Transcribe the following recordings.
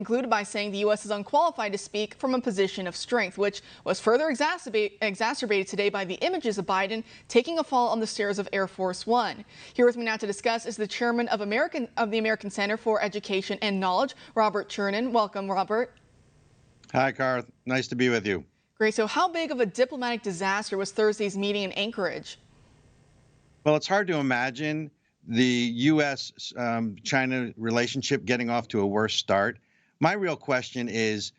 concluded by saying the U.S. is unqualified to speak from a position of strength, which was further exacerbated today by the images of Biden taking a fall on the stairs of Air Force One. Here with me now to discuss is the chairman of the American Center for Education and Knowledge, Robert Chernin. Welcome, Robert. Hi, Carl. Nice to be with you. Great. So how big of a diplomatic disaster was Thursday's meeting in Anchorage? Well, it's hard to imagine the U.S.-China relationship getting off to a worse start. My real question is,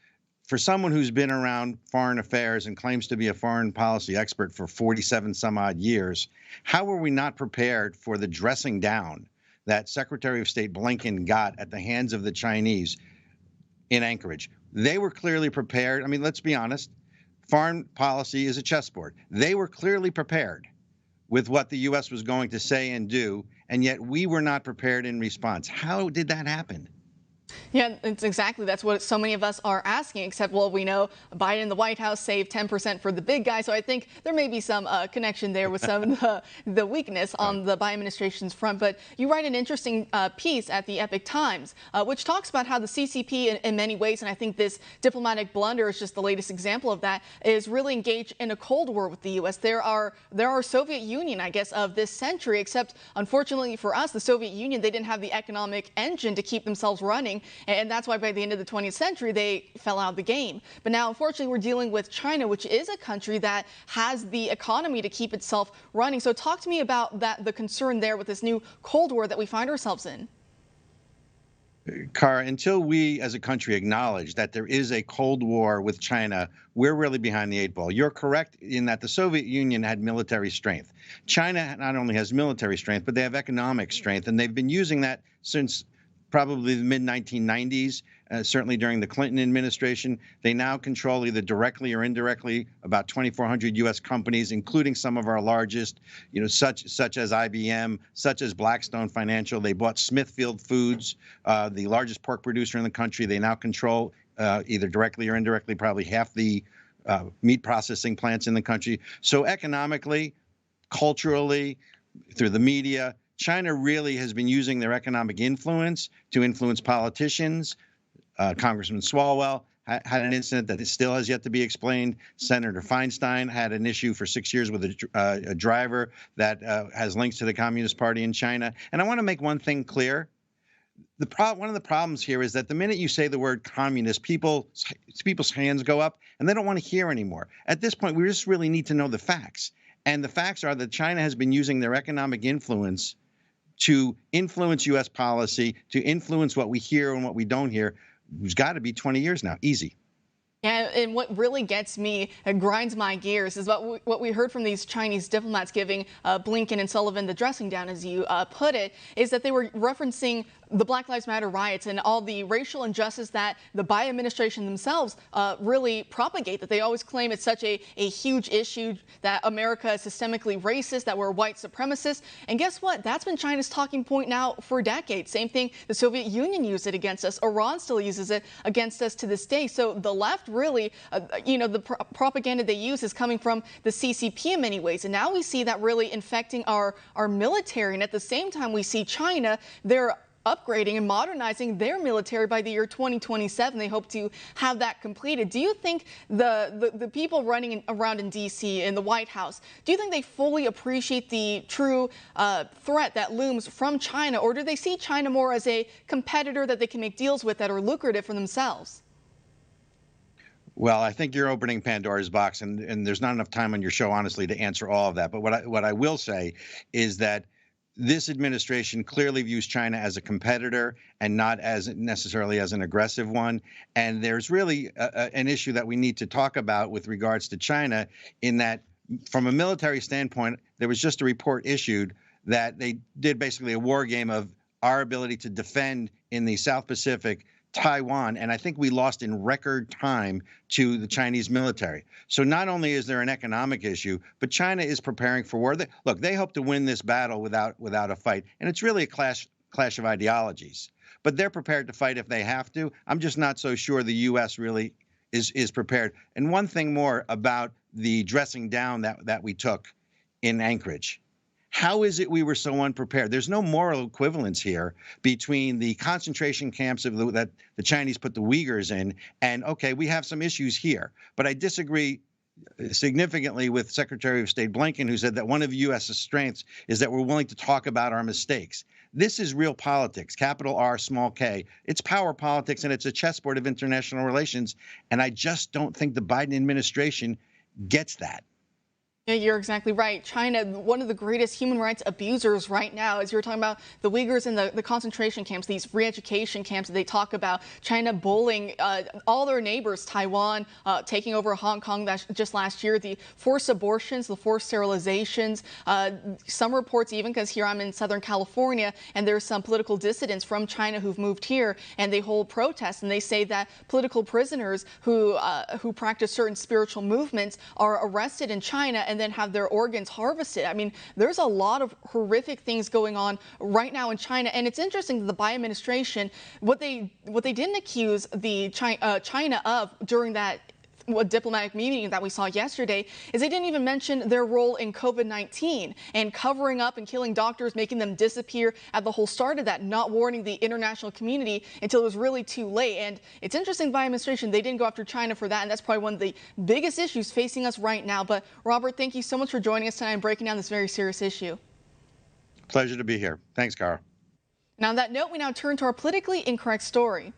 for someone who's been around foreign affairs and claims to be a foreign policy expert for 47 some odd years, how were we not prepared for the dressing down that Secretary of State Blinken got at the hands of the Chinese in Anchorage? They were clearly prepared. I mean, let's be honest. Foreign policy is a chessboard. They were clearly prepared with what the U.S. was going to say and do, and yet we were not prepared in response. How did that happen? Yeah, that's what so many of us are asking, except, well, we know Biden in the White House saved 10% for the big guy. So I think there may be some connection there with some of the weakness on the Biden administration's front. But you write an interesting piece at the Epoch Times, which talks about how the CCP in many ways, and I think this diplomatic blunder is just the latest example of that, is really engaged in a Cold War with the U.S. There are Soviet Union, I guess, of this century, except unfortunately for us, the Soviet Union, they didn't have the economic engine to keep themselves running. And that's why by the end of the 20th century, they fell out of the game. But now, unfortunately, we're dealing with China, which is a country that has the economy to keep itself running. So talk to me about the concern there with this new Cold War that we find ourselves in. Cara, until we as a country acknowledge that there is a Cold War with China, we're really behind the eight ball. You're correct in that the Soviet Union had military strength. China not only has military strength, but they have economic strength, and they've been using that since probably the mid-1990s, certainly during the Clinton administration. They now control either directly or indirectly about 2,400 U.S. companies, including some of our largest, such as IBM, such as Blackstone Financial. They bought Smithfield Foods, the largest pork producer in the country. They now control either directly or indirectly probably half the meat processing plants in the country. So economically, culturally, through the media, China really has been using their economic influence to influence politicians. Congressman Swalwell had an incident that still has yet to be explained. Senator Feinstein had an issue for 6 years with a driver that has links to the Communist Party in China. And I want to make one thing clear. One of the problems here is that the minute you say the word communist, people's hands go up and they don't want to hear anymore. At this point, we just really need to know the facts. And the facts are that China has been using their economic influence to influence U.S. policy, to influence what we hear and what we don't hear. It's got to be 20 years now. Easy. Yeah, and what really gets me and grinds my gears is what we heard from these Chinese diplomats giving Blinken and Sullivan the dressing down, as you put it, is that they were referencing the Black Lives Matter riots and all the racial injustice that the Biden administration themselves really propagate, that they always claim it's such a huge issue, that America is systemically racist, that we're white supremacists. And guess what? That's been China's talking point now for decades. Same thing, the Soviet Union used it against us. Iran still uses it against us to this day. So the left really, the propaganda they use is coming from the CCP in many ways. And now we see that really infecting our military. And at the same time, we see China, they're upgrading and modernizing their military by the year 2027. They hope to have that completed. Do you think the people running around in D.C. in the White House, do you think they fully appreciate the true threat that looms from China, or do they see China more as a competitor that they can make deals with that are lucrative for themselves? Well, I think you're opening Pandora's box, and there's not enough time on your show, honestly, to answer all of that. But what I will say is that this administration clearly views China as a competitor and not as necessarily as an aggressive one. And there's really an issue that we need to talk about with regards to China, in that from a military standpoint, there was just a report issued that they did basically a war game of our ability to defend in the South Pacific Taiwan, and I think we lost in record time to the Chinese military. So not only is there an economic issue, but China is preparing for war. Look, they hope to win this battle without a fight, and it's really a clash of ideologies. But they're prepared to fight if they have to. I'm just not so sure the U.S. really is prepared. And one thing more about the dressing down that we took in Anchorage. How is it we were so unprepared? There's no moral equivalence here between the concentration camps that the Chinese put the Uyghurs in, and okay, we have some issues here. But I disagree significantly with Secretary of State Blinken, who said that one of the U.S.'s strengths is that we're willing to talk about our mistakes. This is real politics, capital R, small k. It's power politics, and it's a chessboard of international relations. And I just don't think the Biden administration gets that. Yeah, you're exactly right. China, one of the greatest human rights abusers right now, as you were talking about the Uyghurs in the concentration camps, these re-education camps that they talk about, China bullying all their neighbors, Taiwan, taking over Hong Kong just last year, the forced abortions, the forced sterilizations, some reports even, because here I'm in Southern California, and there's some political dissidents from China who've moved here, and they hold protests, and they say that political prisoners who practice certain spiritual movements are arrested in China and then have their organs harvested. I mean, there's a lot of horrific things going on right now in China, and it's interesting that the Biden administration, what they didn't accuse the China of during that diplomatic meeting that we saw yesterday is they didn't even mention their role in COVID-19 and covering up and killing doctors, making them disappear at the whole start of that, not warning the international community until it was really too late. And it's interesting by administration, they didn't go after China for that, and that's probably one of the biggest issues facing us right now. But Robert, thank you so much for joining us tonight and breaking down this very serious issue. Pleasure to be here. Thanks, Cara. And on that note, we now turn to our politically incorrect story.